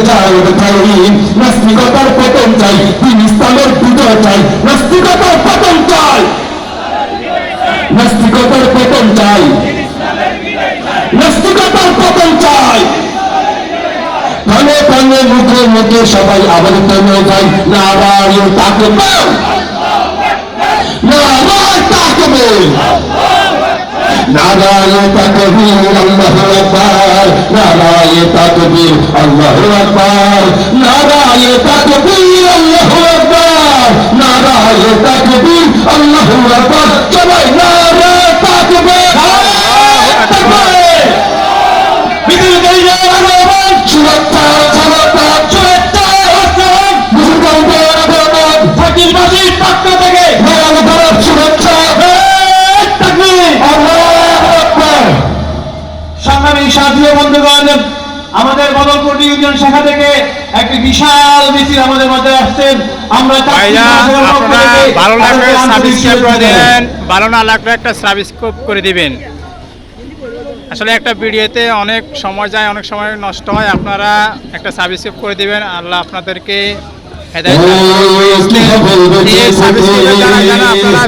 চাই নাস্তিকতার পতন চাই, দিন ইসলামের বিজয় চাই, নাস্তিকতার পতন চাই, নাস্তিকতার পতন চাই, নাস্তিকতার পতন চাই। কানে কানে মুখে মুখে সবাই আবার থেমে যাই, নারায়ে তাকবীর, নারায়ে তাকবীর, নারায়ে তাকবীর, আল্লাহু আকবার, নারায়ে তাকবীর, আল্লাহু আকবার, নারায়ে তাকবীর, আল্লাহু আকবার, নারায়ে তাকবীর, আল্লাহু আকবার, সবাই নারায়ে তাকবীর, তাকবীর। বিদ্যুৎ সুরক্ষা ক্ষমতা সুরক্ষা মুসলমান ফাঁকিবাজির পক্ষ থেকে সুরক্ষা। সংগ্রামী সাথী বন্ধুগণ, আমাদের বদলপুর ইউনিয়ন শাখা থেকে একটি বিশাল মিছিল আমাদের মধ্যে আসছেন। আমরা ভালো লাগলে সাবস্ক্রাইব করে দেন, ভালো না লাগলে একটা সাবস্ক্রাইব করে দিবেন। আসলে একটা ভিডিওতে অনেক সময় যায়, অনেক সময় নষ্ট হয়, আপনারা একটা সাবস্ক্রাইব করে দিবেন। আল্লাহ আপনাদেরকে হেদায়েত আপনারা